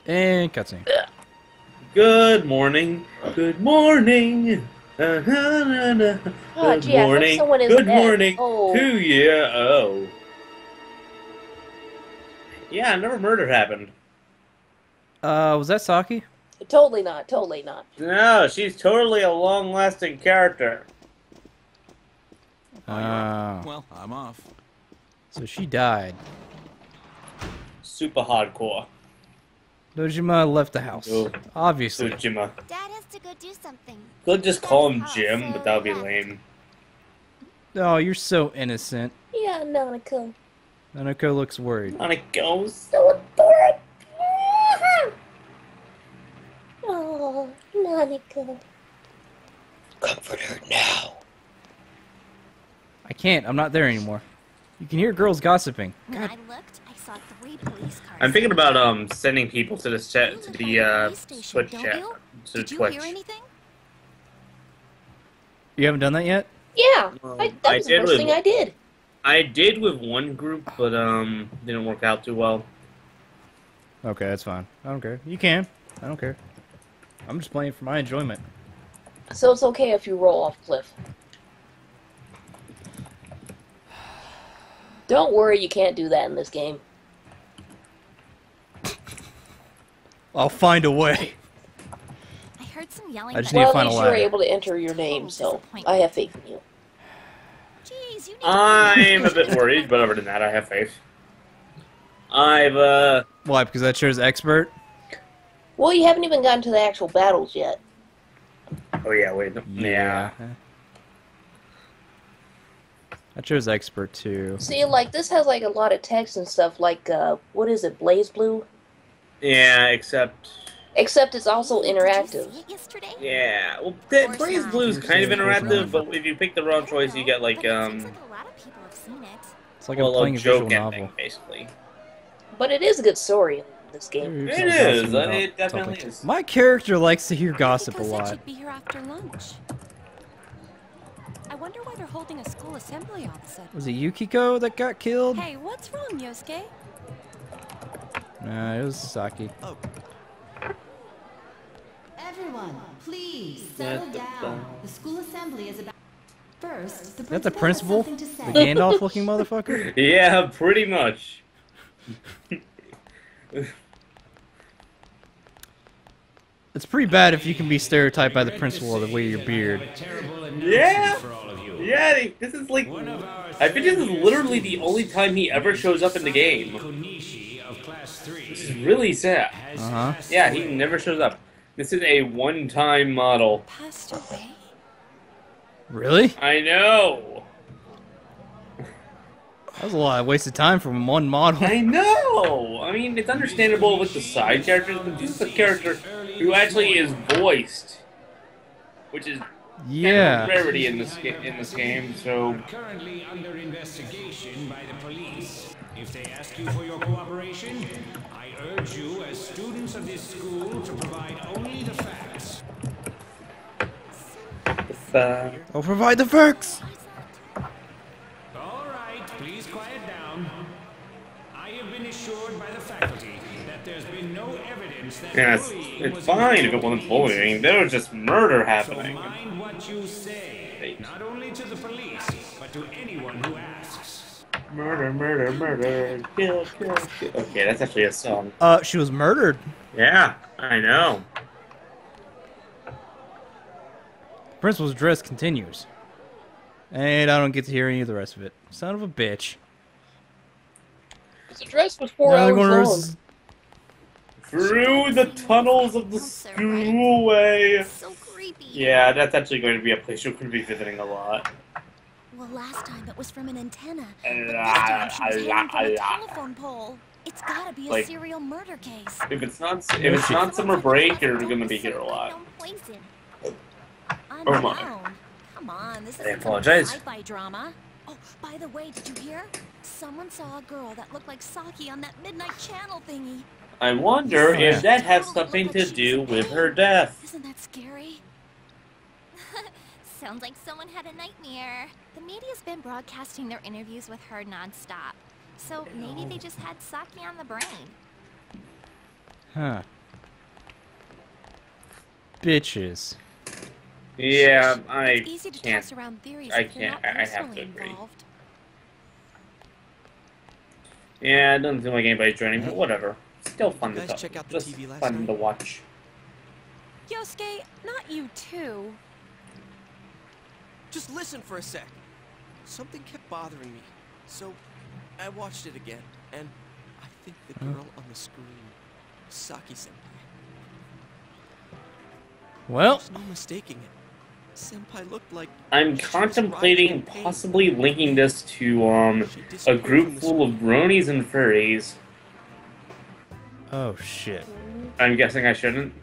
And cutscene. Good morning. Good morning. Good Oh, gee, I hope morning. someone is Good dead. morning Oh. to you. Oh. Yeah, never murder happened. Was that Saki? Totally not. Totally not. No, she's totally a long-lasting character. Well, I'm off. So she died. Super hardcore. Dojima left the house. Oh. Obviously. Dojima. Dad has to go do something. Could just call him Jim, but that would be lame. Oh, you're so innocent. Yeah, Nanako. Nanako looks worried. Nanako, So adorable. Oh, Nanako. Comfort her now. I can't. I'm not there anymore. You can hear girls gossiping. When I looked, I saw 3 police cars. I'm thinking about sending people to the chat, to the Twitch don't chat, you? to the Did you Twitch. hear anything? You haven't done that yet? Yeah, I that was the did first with- thing I did. I did with one group, but didn't work out too well. Okay, that's fine. I don't care. You can. I don't care. I'm just playing for my enjoyment. So it's okay if you roll off cliff. Don't worry, you can't do that in this game. I'll find a way. I heard some yelling. I just but- need to Well, find at a least you're ladder. able to enter your name, so I have faith in you. Jeez, you need I'm a bit worried, but other than that, I have faith. Why? Because I chose expert? Well, you haven't even gotten to the actual battles yet. Oh yeah, wait, no. Yeah. I chose expert too. See, like, this has, like, a lot of text and stuff, like, what is it, Blaze Blue? Yeah, except... Except it's also Did you interactive. see it yesterday? Yeah, well, course Blaze not. Blue is kind of interactive, but if you pick the wrong I choice, you know, get, like, but it seems like a lot of people have seen it. It's like well, I'm playing a a visual joke ending, novel. basically. But it is a good story in this game. It is, it definitely is. My character likes to hear gossip a Because lot. should be here after lunch. I wonder why they're holding a school assembly all of a sudden. Was it Yukiko that got killed? Hey, what's wrong, Yosuke? Nah, it was Saki. Oh, Everyone, please settle down. The school assembly is about. First, the Is that the principal principal? has The something to say. Gandalf looking motherfucker? Yeah, pretty much. It's pretty bad if you can be stereotyped by the principal of the way your beard. Yeah? Yeah, this is like... I think this is literally the only time he ever shows up in the game. This is really sad. Uh-huh. Yeah, he never shows up. This is a one-time model. Passed away? Really? I know! That was a lot of wasted time from one model. I know! I mean, it's understandable with the side characters, but this is a character who actually is voiced. Which is Yeah. kind of a rarity in this game, so... Currently under investigation by the police. If they ask you for your cooperation, I urge you as students of this school to provide only the facts. I'll provide the facts! All right, please quiet down. I have been assured by the faculty that there's been no evidence that Yeah, bullying it's was fine if it wasn't bullying. There was just murder So happening. mind what you say, not only to the police, but to anyone who asks. Murder, murder, murder. Kill, kill, kill. Okay, that's actually a song. She was murdered. Yeah, I know. Principal's dress continues. And I don't get to hear any of the rest of it. Son of a bitch. The dress was 4 Now they're hours gonna long. Through the tunnels of the schoolway. So creepy. Yeah, that's actually going to be a place you're going to be visiting a lot. Well, last time it was from an antenna. But this La, time she was la, hanging from a la. telephone pole. It's gotta be a Like- serial murder case. If it's not summer break, you're going to be here a lot. Oh my. Unknown. Come on, this I isn't some apologize. sci-fi drama. Oh, by the way, did you hear? Someone saw a girl that looked like Saki on that midnight channel thingy. I wonder Yeah. if that has something to do with her death. Isn't that scary? Sounds like someone had a nightmare. The media's been broadcasting their interviews with her nonstop. So maybe they just had Saki on the brain. Huh. bitches. Yeah, It's I easy to can't. toss around theories I if you're can't. not I have personally to agree. involved. Yeah, it doesn't seem like anybody's joining, but whatever. Still fun Did to you guys talk. check out the Just TV last fun night? to watch. Yosuke, not you too. Just listen for a sec. Something kept bothering me, so I watched it again, and I think the girl on the screen, Saki-senpai. Well, There's no mistaking it. Senpai looked like I'm she was contemplating writhing in pain. possibly linking this to She a disappeared group from the full of screen. bronies and furries. oh shit. I'm guessing I shouldn't.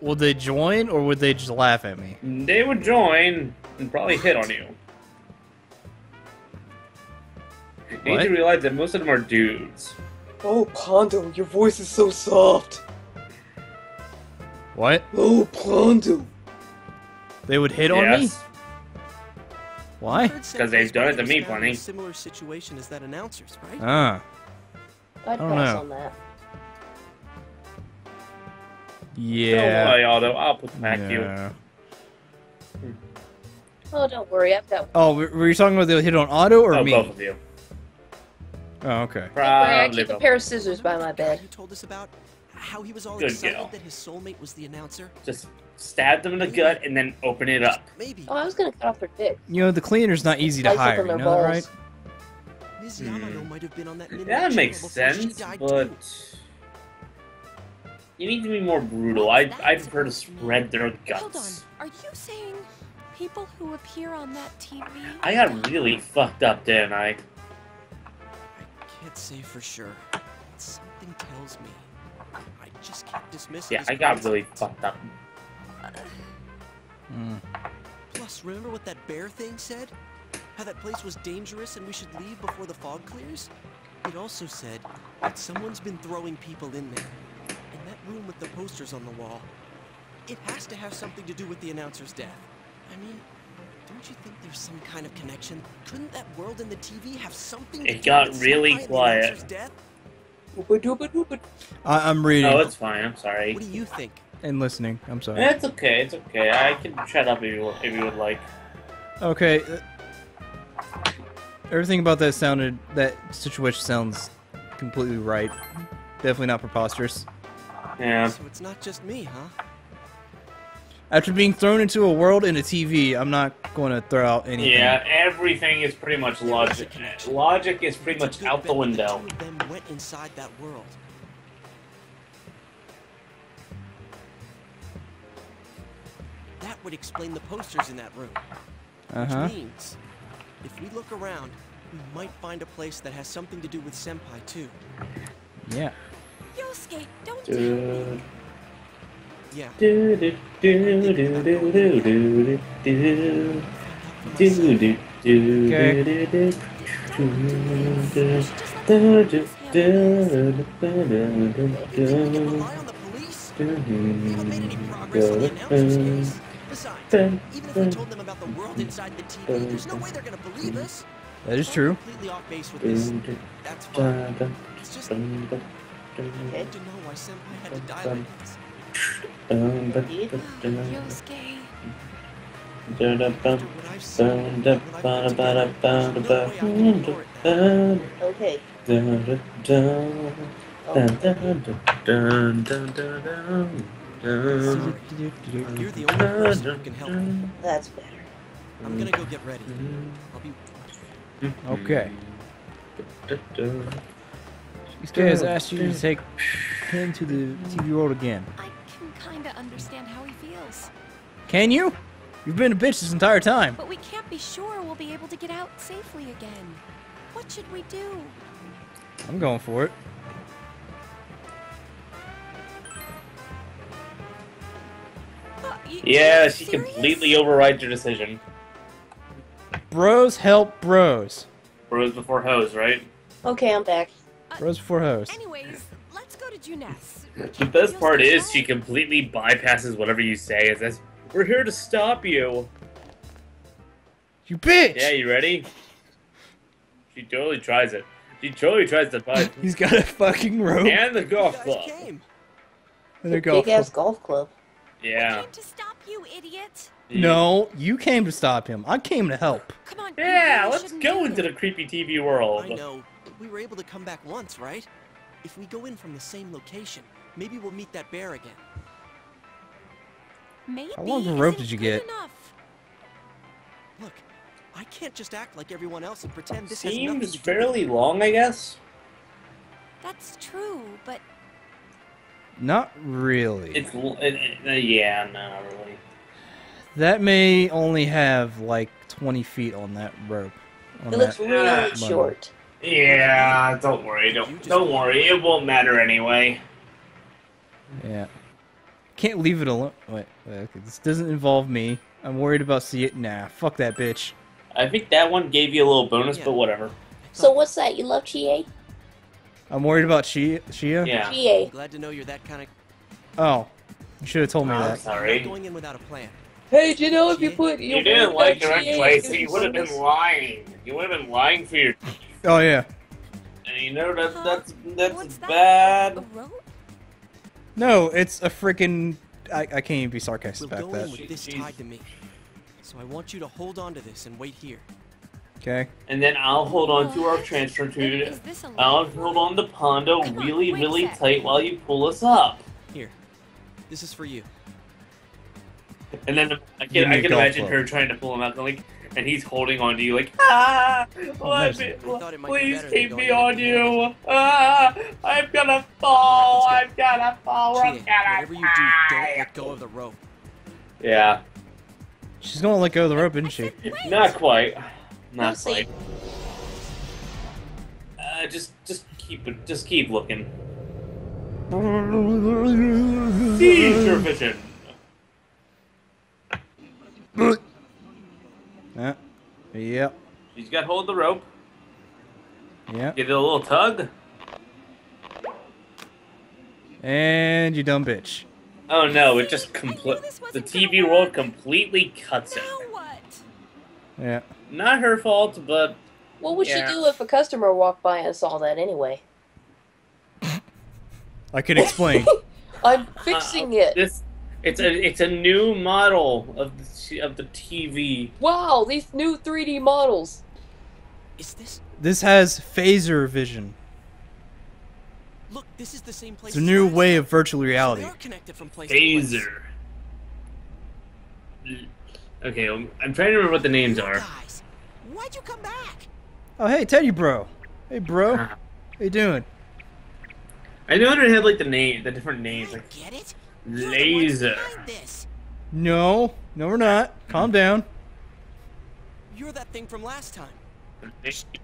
Would they join or would they just laugh at me? They would join and probably hit on you. You need What? to realize that most of them are dudes. Oh, Pondo, your voice is so soft. What? Oh, Pondo. They would hit on me? Yes. Why? Because they've done it to me plenty. A similar situation as that announcer's, right? Ah. I'd don't pass know. on that. Don't Yeah. worry, Aldo. I'll put them back to you. Yeah. Oh, don't worry, I've got. Oh, were you talking about they would hit on Otto or Oh, me? both of you. Oh, okay. Don't worry, I Probably keep a both. pair of scissors by my bed. You told us about how he was all Good excited girl. that his soulmate was the announcer. Just stab them in the gut and then open it up. Maybe. Oh, I was gonna cut off their dick. You know, the cleaner's not easy to Slice hire, open you their know that, balls. right? Ms. Yamano might have been on that midnight That channel makes before she sense, died, but too. you need to be more brutal. I prefer to spread their Hold on. guts. Are you saying people who appear on that TV? I got really fucked up, didn't I? I can't say for sure. But something tells me I just can't dismiss it. Yeah, as I got coincidence. really fucked up. Plus, remember what that bear thing said? How that place was dangerous and we should leave before the fog clears? It also said that someone's been throwing people in there. In that room with the posters on the wall. It has to have something to do with the announcer's death. I mean, don't you think there's some kind of connection? Couldn't that world in the TV have something to It do got with really Senpai and the quiet. announcer's death? I'm reading Oh, it's fine. I'm sorry. What do you think? and listening. I'm sorry. It's okay. It's okay. I can shut up if you would like. Okay. Everything about that situation sounds completely right. Definitely not preposterous. Yeah. So it's not just me, huh? After being thrown into a world in a TV, I'm not going to throw out anything. Yeah, everything is pretty much logic. Logic is pretty much out the window. The two of them went inside that world. That would explain the posters in that room. Uh-huh. Which means, if we look around, we might find a place that has something to do with Senpai too. Yeah. Yosuke, don't tell me. Yeah. Do do do do do do do do do do do Okay. Rely on the police? We haven't made any progress on the announcer's case. Besides, even if we told them about the world inside the TV, there's no way they're gonna believe us. That is We're true. completely off base with this. That's fine. It's just I need to know why Senpai had to die like this. Yosuke. After what I've seen, and what I've put together, there's no way I can ignore it now. Okay. Sorry. You're the only person who can help me. That's better. I'm gonna go get ready. I'll be. Okay. This guy has asked you to take him to the TV world again. I can kinda understand how he feels. Can you? You've been a bitch this entire time. But we can't be sure we'll be able to get out safely again. What should we do? I'm going for it. Yeah, she serious? completely overrides your decision. Bros help bros. Bros before hoes, right? Okay, I'm back. Bros before hoes. Anyways, let's go to Juness. The best part is she completely bypasses whatever you say. It says, "We're here to stop you." You bitch! Yeah, you ready? She totally tries it. She totally tries to fight. He's got a fucking rope. And the You golf guys club. came. And a A golf big ass club. golf club. Yeah. To stop you, idiot. No, you came to stop him. I came to help. Come on. Yeah, you let's shouldn't go do into that. the creepy TV world. I know. We were able to come back once, right? If we go in from the same location, maybe we'll meet that bear again. Maybe How long of a rope isn't did you good get? enough. Look, I can't just act like everyone else and pretend this has nothing Seems to do fairly long, I guess. That's true, but Not really. It's yeah, not really. That may only have like 20 feet on that rope. On It looks that really bundle. short. Yeah, don't worry, don't worry. It won't matter anyway. Yeah. Can't leave it alone. Wait, okay, this doesn't involve me. I'm worried about Nah, fuck that bitch. I think that one gave you a little bonus, but whatever. So what's that? You love Chie? I'm worried about Shia? Yeah. Chie. Glad to know you're that kind of. Oh. You should have told me I'm that. Not sorry. going in without a plan. Hey, do you know if you put You didn't like your ex-wife, so you would have been lying. You would have been lying for your... Oh, yeah. And you know that's what's that? bad. A rope? No, it's a freaking. I can't even be sarcastic We'll about go in that. with this tied to me. So I want you to hold on to this and wait here. Okay. And then I'll hold on to our transfer tube. Is this a I'll live hold rope? on to Pondo Come on, really, wait a really sec. tight while you pull us up. Here, this is for you. And then I Give can me a golf imagine club. her trying to pull him out, like, and he's holding on to you like, ah, nice. thought it might be please better than keep going me in on with you. Ah, I'm gonna fall. Come on, I'm gonna fall. I'm Chie, gonna whatever you do, don't let go of the rope. Yeah, She's gonna let go of the rope, isn't she? not quite. Not We'll see. quite. Just keep looking. Seizure vision. Yep. She's got hold of the rope. Yep. Give it a little tug. And you dumb bitch. Oh no! It just the TV world completely cuts it. Now what? Yeah. Not her fault, but What would Yeah. she do if a customer walked by and saw that anyway? I could explain. I'm fixing it. it's a new model of the TV. Wow, these new 3D models. Is this? This has phaser vision. Look, this is the same place. It's a new as last way time. of virtual So reality. they are connected from place to place. Phaser. Okay, I'm trying to remember what the names are. Guys, why'd you come back? Oh, hey, Teddy bro. Hey, bro. How you doing? I know they have like the different names, like Get it? laser. This. No. No, we're not. Calm down. You're that thing from last time.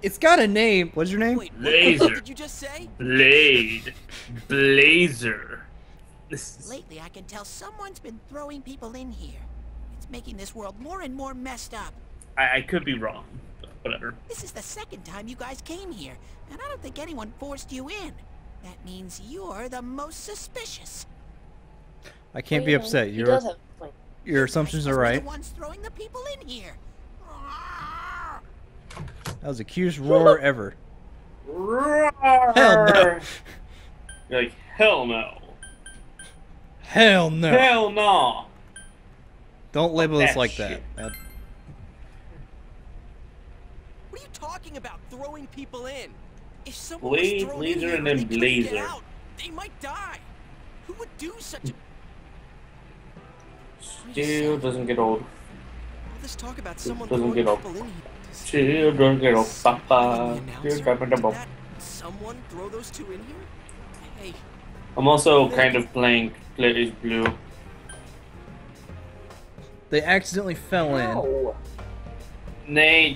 It's got a name. What's your name? Wait, what the Laser. hell did you just say? Blade. Blazer. This is... Lately, I can tell someone's been throwing people in here. It's making this world more and more messed up. I could be wrong, but whatever. This is the second time you guys came here, and I don't think anyone forced you in. That means you're the most suspicious. I can't be upset. He does have a point. Your assumptions are We're right. the ones throwing the people in here. That was the cutest roar ever. Hell no. You're like, hell no. Hell no. Hell no. Don't label us that like shit. that. What are you talking about? Throwing people in? If someone Blade, was thrown laser, in here and and then they couldn't get blazer. out, they might die. Who would do such a... Still doesn't get old. All this talk about someone Doesn't throwing get old. people in here. Still doesn't get old. Did Papa. that someone throw those two in here? Hey, I'm also kind of playing Players Blue. They accidentally fell in. No.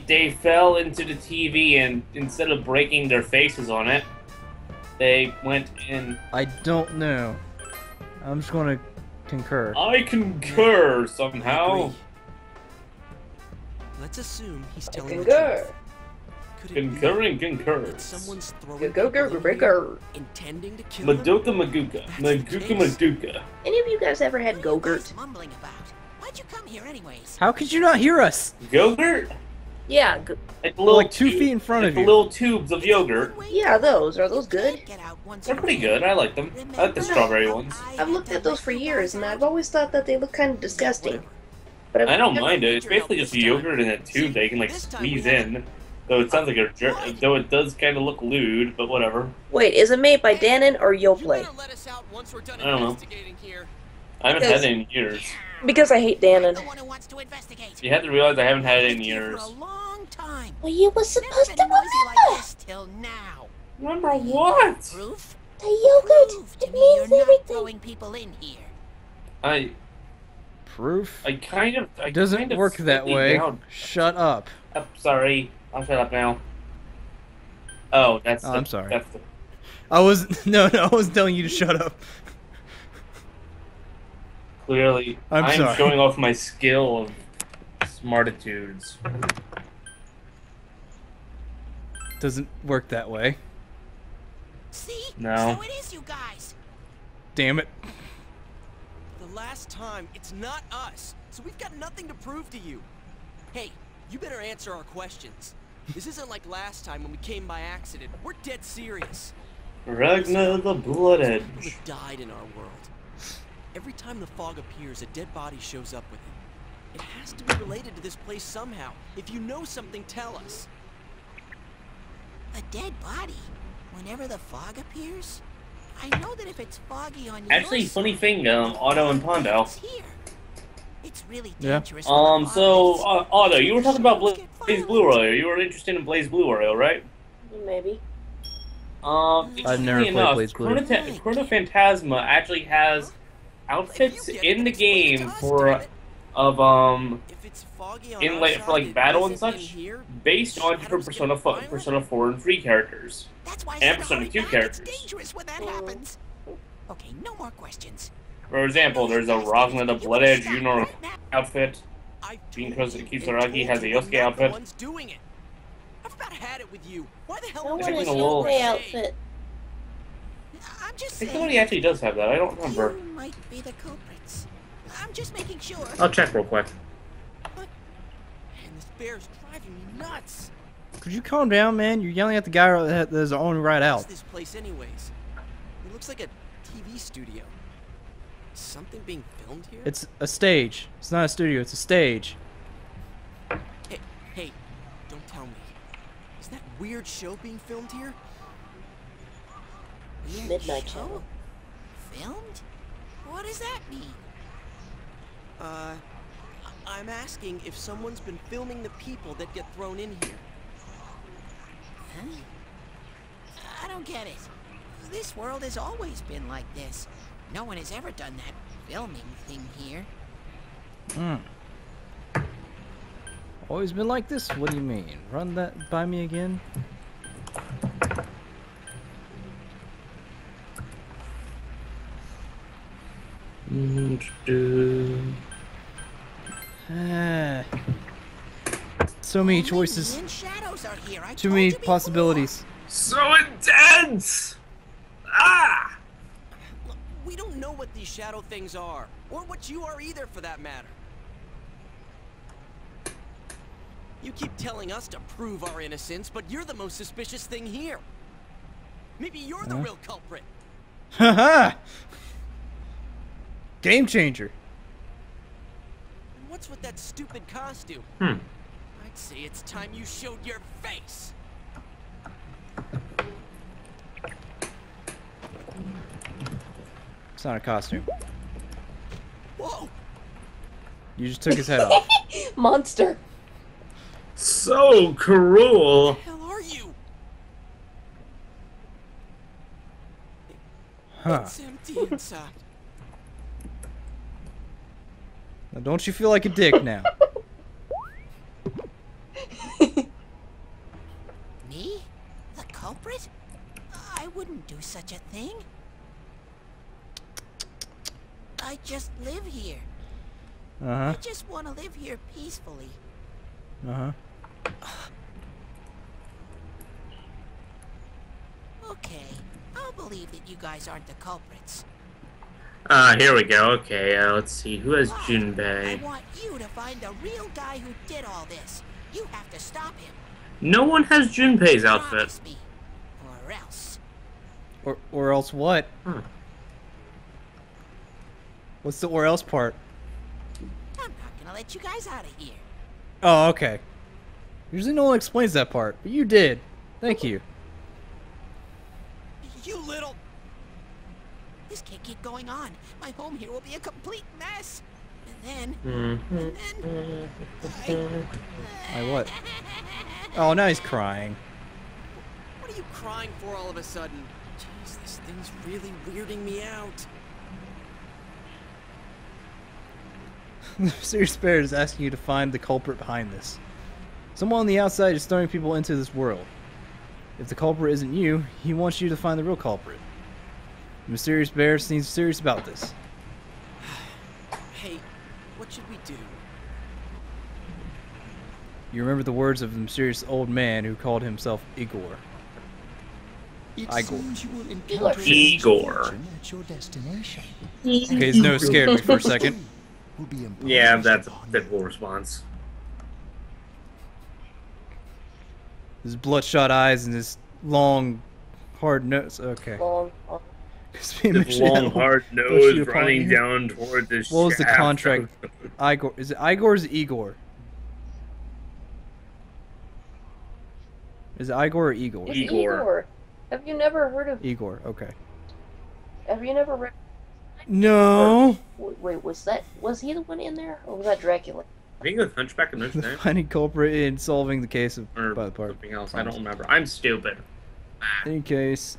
They fell into the TV and instead of breaking their faces on it, they went in. I don't know. I'm just gonna concur. I concur I somehow. agree. Let's assume he's telling the Concur. truth. Could it be Concurring concurs. that someone's throwing Go, go, people go, in go, here go. intending to kill them? Madoka Maguka. Maguka Maduka. Any of you guys ever had What are you Go-Gurt? guys mumbling about? Why'd you come here anyways? How could you not hear us? Gogurt? Yeah, Like the little like 2 feet in front of the you. little tubes of yogurt. yeah, those. Are those good? They're pretty good. I like them. I like the strawberry ones. I've looked at those for years, and I've always thought that they look kind of disgusting. But I don't mind it. It's basically just yogurt in a tube that you can like squeeze in. Though it sounds like a though it does kind of look lewd, but whatever. Wait, is it made by Dannon or Yoplait? I don't know. I haven't had it in years. Because I hate Dannon. You have to realize I haven't had it in years. Well, you were supposed to remember. Remember what? Proof? The yogurt. It means You're not everything. throwing people in here. Proof? I kind of. It doesn't work that way. Shut up. Oh, sorry. I'll shut up now. Oh, that's. I'm sorry. That's the... I was no, I was telling you to shut up. Clearly, I'm sorry. showing off my skill of smartitudes. Doesn't work that way. See? No. So it is you guys. Damn it. The last time, it's not us, so we've got nothing to prove to you. Hey, you better answer our questions. This isn't like last time when we came by accident. We're dead serious. Ragnar the Blood Edge. People have died in our world. Every time the fog appears, a dead body shows up with it. It has to be related to this place somehow. If you know something, tell us. A dead body? Whenever the fog appears? I know that if it's foggy on Actually, funny thing, Otto and Pondo. It's really Yeah. dangerous. So, Otto, you were talking about Blaze Blue Royal. You were interested in Blaze Blue Royal, right? Maybe. I've never played Blaze Blue. Chrono Phantasma actually has outfits in the game for for like battle and such, based on different Persona 4 and 3 characters, and Persona 2 characters. Dangerous when that happens. Okay, no more questions. For example, there's a Ragnar the Blood Edge Junior outfit. Being Kisaragi has a Yosuke outfit. I've about had it with you. Why the hell No would one you is a little- Yosuke outfit. I'm just I think saying. somebody actually does have that. I don't remember. You might be the culprits. I'm just making sure. I'll check real quick. And this bear's driving me nuts. Could you calm down, man? You're yelling at the guy that has his own right out. What's this place anyways? It looks like a TV studio. Is something being filmed here? It's a stage. It's not a studio, it's a stage. Hey, don't tell me. Is that weird show being filmed here? Midnight Channel. Filmed? What does that mean? I'm asking if someone's been filming the people that get thrown in here. Huh? I don't get it. This world has always been like this. No one has ever done that filming thing here. Always been like this? What do you mean? Run that by me again? So many choices. Shadows are here. I Too told many you before. possibilities. So intense! Ah! We don't know what these shadow things are, or what you are either, for that matter. You keep telling us to prove our innocence, but you're the most suspicious thing here. Maybe you're the real culprit. Haha! Game changer. And what's with that stupid costume? I'd say it's time you showed your face. It's not a costume. Whoa! You just took his head off. Monster. So cruel. What the hell are you? Huh. It's empty inside. Now don't you feel like a dick now? Me? The culprit? I wouldn't do such a thing. I just live here. Uh-huh. I just want to live here peacefully. Uh-huh. Okay, I'll believe that you guys aren't the culprits. Here we go. Okay, let's see. Who has I Junpei? want you to find the real guy who did all this. You have to stop him. No one has Junpei's outfit. Promise me, or else. Or else what? Huh. What's the or else part? I'm not gonna let you guys out of here. Oh, okay. Usually no one explains that part, but you did. Thank you. You little... This can't keep going on. My home here will be a complete mess. And then... I what? Oh, now he's crying. What are you crying for all of a sudden? Jeez, this thing's really weirding me out. The Serious Bear is asking you to find the culprit behind this. Someone on the outside is throwing people into this world. If the culprit isn't you, he wants you to find the real culprit. The Mysterious Bear seems serious about this. Hey, what should we do? You remember the words of the mysterious old man who called himself Igor. Igor. Igor. Okay, his nose scared me for a second. Yeah, that's a typical response. His bloodshot eyes and his long, hard nose. Okay. His long, hard nose running down toward this. What was the contract? Igor. Is it Igor or is it Igor? Is it Igor or Igor? It's Igor. Have you never heard of Igor? Okay. Have you never read? No. Wait, was he the one in there, or was that Dracula? I think it was Hunchback of Notre Dame. Finding culprit in solving the case of or by the part. Something else. I don't remember. I'm stupid. In case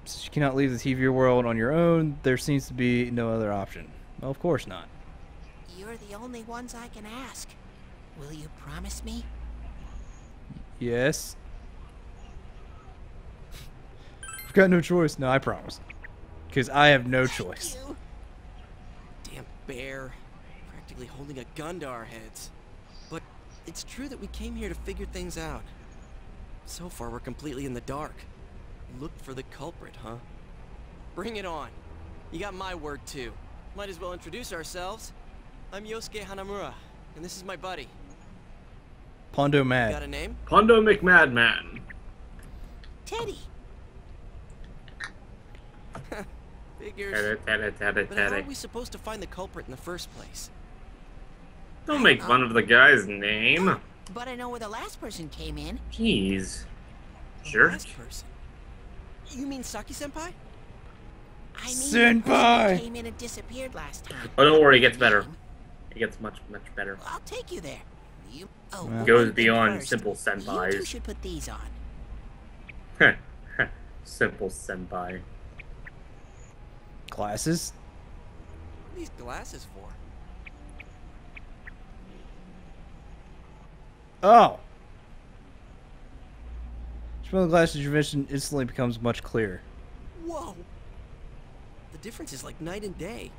since you cannot leave the TV world on your own, there seems to be no other option. Well, of course not. You're the only ones I can ask. Will you promise me? Yes. I've got no choice. No, I promise. Because I have no choice. Damn bear. Practically holding a gun to our heads. But it's true that we came here to figure things out. So far, we're completely in the dark. Look for the culprit, huh? Bring it on. You got my word, too. Might as well introduce ourselves. I'm Yosuke Hanamura, and this is my buddy. PondoTheMad. Got a name? PondoMcMadman. Teddy. Figures. But how are we supposed to find the culprit in the first place? Don't make fun of the guy's name. But I know where the last person came in. Jeez. Sure. Last person? You mean Saki-senpai? I mean, Senpai! Came in and disappeared last time. Oh, don't worry, it gets better. It gets much better. I'll take you there. Goes beyond first, simple you senpais. two should put these on. Simple senpai. Glasses? What are these glasses for? Oh! Smelling glasses, your vision instantly becomes much clearer. Whoa! The difference is like night and day.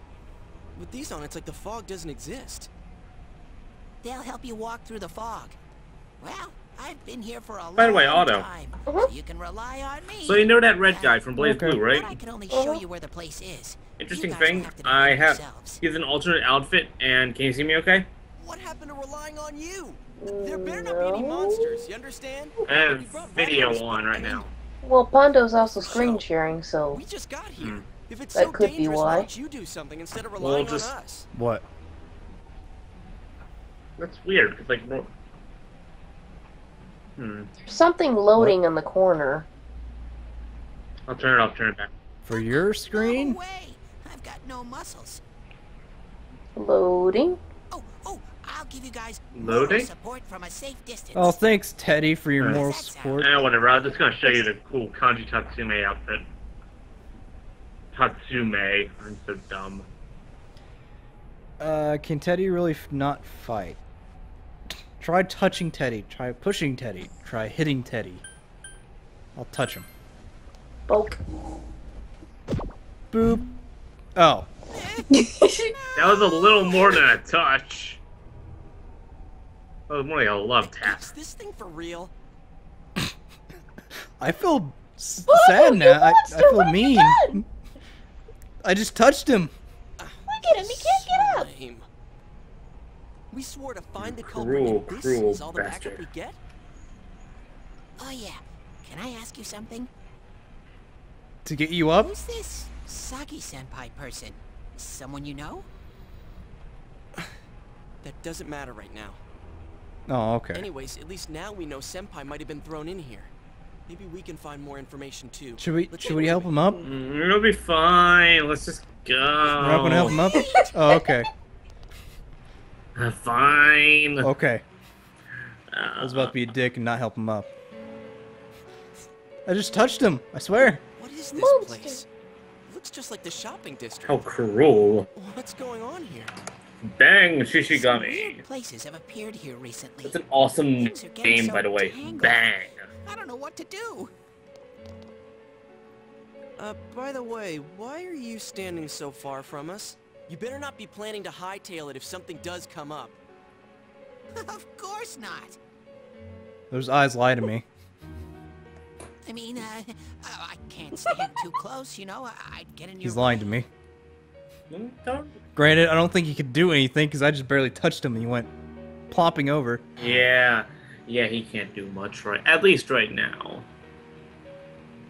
With these on, it's like the fog doesn't exist. They'll help you walk through the fog. Well, I've been here for a long time. By the way, Otto. So you can rely on me. So you know that red guy from Blaze Blue, right? But I can only show you where the place is. Interesting You guys thing, will have to defend yourselves. he has an alternate outfit, and can you see me okay? What happened to relying on you? There better not be any monsters, you understand? I have video on right now. Well, Pondo's also screen sharing, so We just got here. If it's that so could be dangerous, why why. don't you do something instead of relying just- on us? What? That's weird, cause like, There's something loading in the corner. I'll turn it back. For your screen? No way! I've got no muscles. Loading. Oh, I'll give you guys Loading? moral support from a safe distance. Oh, thanks, Teddy, for your Alright. moral support. Whatever, I was just gonna show you the cool Kanji Tatsume outfit. Tatsume, I'm so dumb. Can Teddy really not fight? Try touching Teddy. Try pushing Teddy. Try hitting Teddy. I'll touch him. Poke. Boop. Oh. That was a little more than a touch. That was more like a love tap. Is this thing for real? I feel sad now. I feel mean. I just touched him. Look at him. He can't get up. Lame. We swore to find the culprit, Cruel, and this cruel is all the backup bastard. we get? Oh yeah, can I ask you something? To get you up? Who's this Saki-senpai person? Someone you know? That doesn't matter right now. Oh, okay. Anyways, at least now we know Senpai might have been thrown in here. Maybe we can find more information too. Should we help him up? It'll be fine. Let's just go. We're not gonna help him up? Oh, okay. Fine. Okay. I was about to be a dick and not help him up. I just touched him, I swear. What is this place? It looks just like the shopping district. How cruel. What's going on here? Bang, Some Shishigami. weird places have appeared here recently. That's an awesome Things are getting name, so by the way. tangled. Bang. I don't know what to do. By the way, why are you standing so far from us? You better not be planning to hightail it if something does come up. Of course not. Those eyes lie to me. I mean, I can't stand too close, you know? I'd get in your He's lying to me. Don't. Granted, I don't think he could do anything because I just barely touched him and he went plopping over. Yeah. Yeah, he can't do much right. At least right now.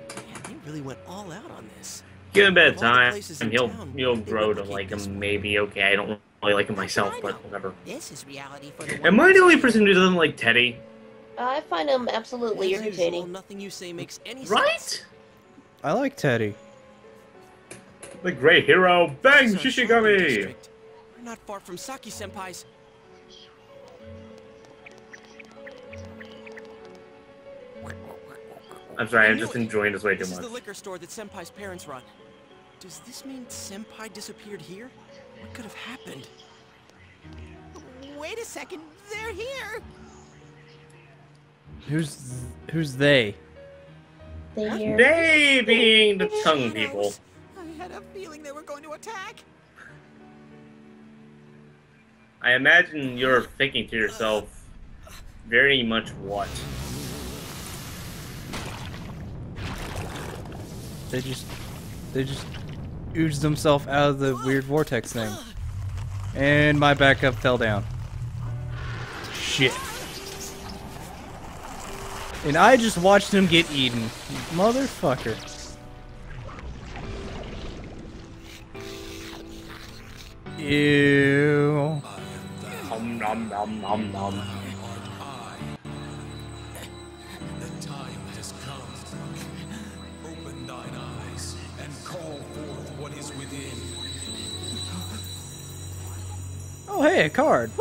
Yeah, they really went all out on this. Give him a bit of Of all the time, places and in he'll town, they grow to replicate like this him. one. Maybe okay. I don't really like him myself, I but know. whatever. This is reality for the Am I the only person who doesn't like Teddy? I find him absolutely As usual, irritating. nothing you say makes any sense. Right? I like Teddy. The great hero. Bang, This is our shopping Shishigami. district. We're not far from Saki-senpai's. I'm sorry, I'm I knew just it. enjoying this way too This is much. the liquor store that Senpai's parents run. Does this mean Senpai disappeared here? What could have happened? Wait a second, they're here! Who's they? They're They being the tongue people. I had a feeling they were going to attack. I imagine you're thinking to yourself, very much what? They just oozed themselves out of the weird vortex thing. And my backup fell down. Shit. And I just watched him get eaten. Motherfucker. Ew. Nom nom nom nom nom. The time has come. Open thine eyes and call forth what is within. Oh hey, a card.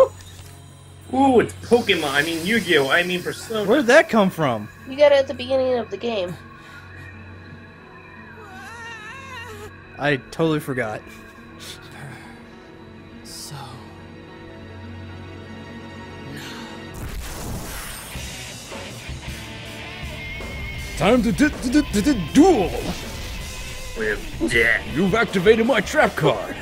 Ooh, it's Pokemon. I mean Yu-Gi-Oh. I mean Persona. Where did that come from? You got it at the beginning of the game. I totally forgot. So... Time to duel! With death. You've activated my trap card.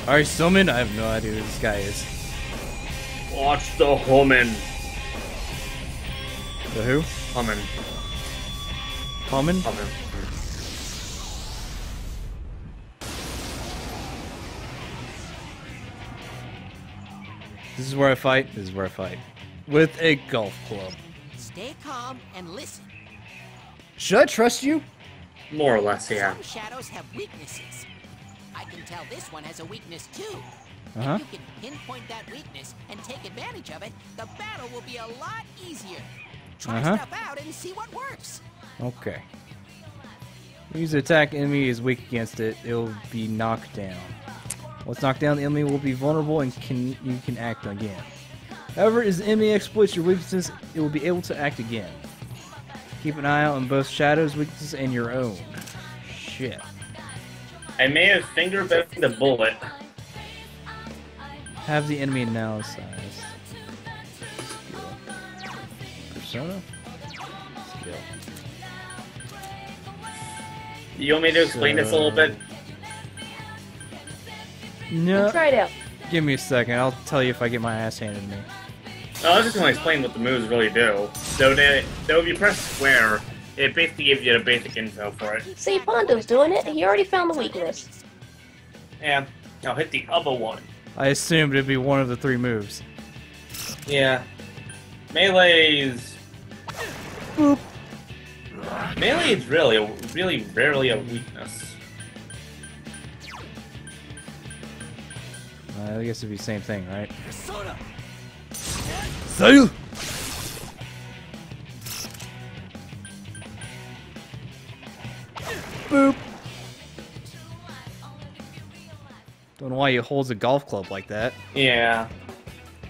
Are you summon? I have no idea who this guy is. Watch the Homen. The who? Homen. Common? Homen. This is where I fight. This is where I fight. With a golf club. Stay calm and listen. Should I trust you? More or less, yeah. Some shadows have weaknesses. I can tell this one has a weakness too. Uh-huh. If you can pinpoint that weakness and take advantage of it, the battle will be a lot easier. Try Uh-huh. stuff out and see what works. Okay. Use the attack enemy is weak against it. It will be knocked down. Once knocked down, the enemy will be vulnerable and you can act again. However, as the enemy exploits your weaknesses, it will be able to act again. Keep an eye out on both Shadow's weaknesses and your own. Shit. I may have finger bent the bullet. Have the enemy analyzed. Skill. Persona? Skill. You want me to explain this a little bit? No. Try it out. Give me a second. I'll tell you if I get my ass handed to me. I was just going to explain what the moves really do. So if you press square, it basically gives you the basic info for it. See, Pondo's doing it. He already found the weakness. Yeah, now hit the other one. I assumed it'd be one of the 3 moves. Yeah. Melee's... Boop. Melee is really rarely a weakness. I guess it'd be the same thing, right? Persona! Sail! Boop! Don't know why he holds a golf club like that. Yeah.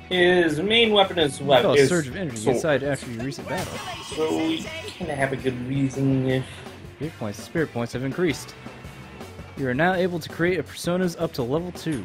His main weapon is You felt a surge of energy inside after your recent battle. So we kind of have a good reason. Spirit points have increased. You are now able to create a personas up to level 2.